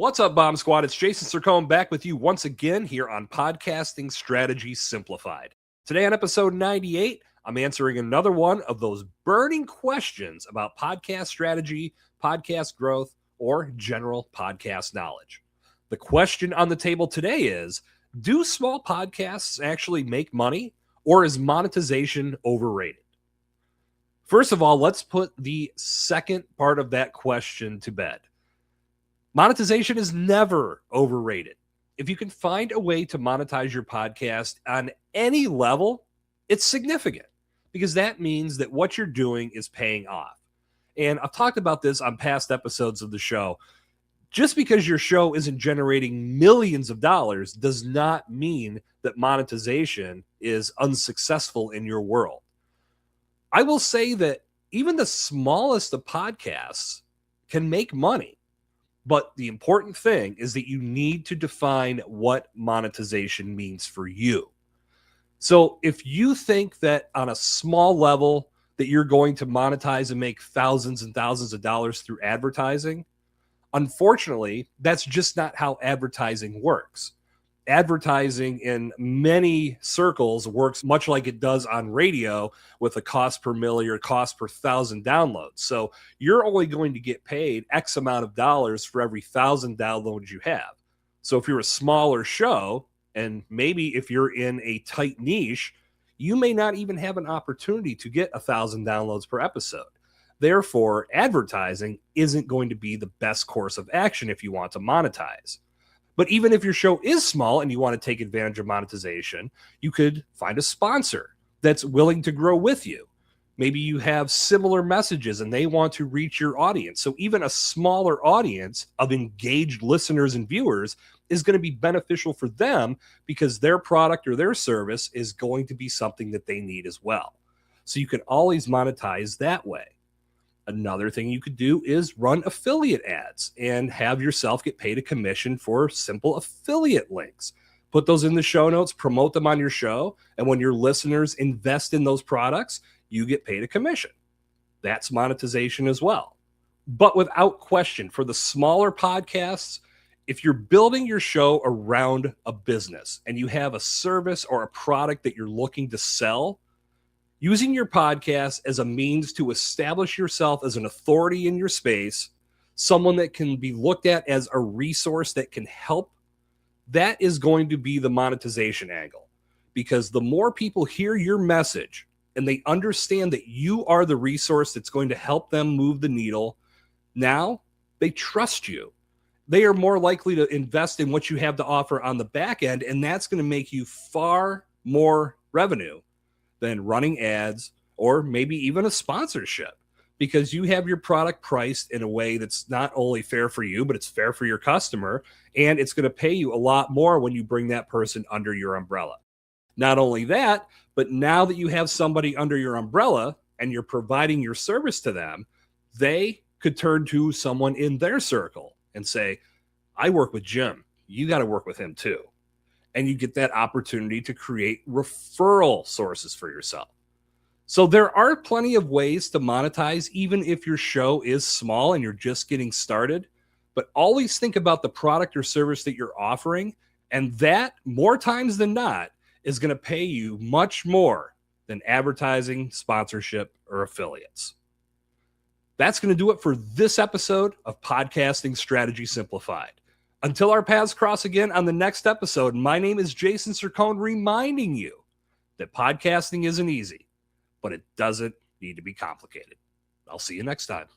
What's up, Bomb Squad? It's Jason Sircone back with you once again here on Podcasting Strategy Simplified. Today on episode 98, I'm answering another one of those burning questions about podcast strategy, podcast growth, or general podcast knowledge. The question on the table today is, do small podcasts actually make money, or is monetization overrated? First of all, let's put the second part of that question to bed. Monetization is never overrated. If you can find a way to monetize your podcast on any level, it's significant because that means that what you're doing is paying off. And I've talked about this on past episodes of the show. Just because your show isn't generating millions of dollars does not mean that monetization is unsuccessful in your world. I will say that even the smallest of podcasts can make money. But the important thing is that you need to define what monetization means for you. So if you think that on a small level that you're going to monetize and make thousands and thousands of dollars through advertising, unfortunately, that's just not how advertising works. Advertising in many circles works much like it does on radio with a cost per million or cost per 1,000 downloads. So you're only going to get paid X amount of dollars for every 1,000 downloads you have. So if you're a smaller show, and maybe if you're in a tight niche, you may not even have an opportunity to get 1,000 downloads per episode. Therefore, advertising isn't going to be the best course of action if you want to monetize. But even if your show is small and you want to take advantage of monetization, you could find a sponsor that's willing to grow with you. Maybe you have similar messages and they want to reach your audience. So even a smaller audience of engaged listeners and viewers is going to be beneficial for them because their product or their service is going to be something that they need as well. So you can always monetize that way. Another thing you could do is run affiliate ads and have yourself get paid a commission for simple affiliate links. Put those in the show notes, promote them on your show, and when your listeners invest in those products, you get paid a commission. That's monetization as well. But without question, for the smaller podcasts, if you're building your show around a business and you have a service or a product that you're looking to sell, using your podcast as a means to establish yourself as an authority in your space, someone that can be looked at as a resource that can help, that is going to be the monetization angle. Because the more people hear your message and they understand that you are the resource that's going to help them move the needle, now they trust you. They are more likely to invest in what you have to offer on the back end, and that's going to make you far more revenue than running ads or maybe even a sponsorship, because you have your product priced in a way that's not only fair for you, but it's fair for your customer, and it's going to pay you a lot more when you bring that person under your umbrella. Not only that, but now that you have somebody under your umbrella and you're providing your service to them, they could turn to someone in their circle and say, I work with Jim. You got to work with him too. And you get that opportunity to create referral sources for yourself. So there are plenty of ways to monetize, even if your show is small and you're just getting started. But always think about the product or service that you're offering. And that, more times than not, is going to pay you much more than advertising, sponsorship, or affiliates. That's going to do it for this episode of Podcasting Strategy Simplified. Until our paths cross again on the next episode, my name is Jason Sircone, reminding you that podcasting isn't easy, but it doesn't need to be complicated. I'll see you next time.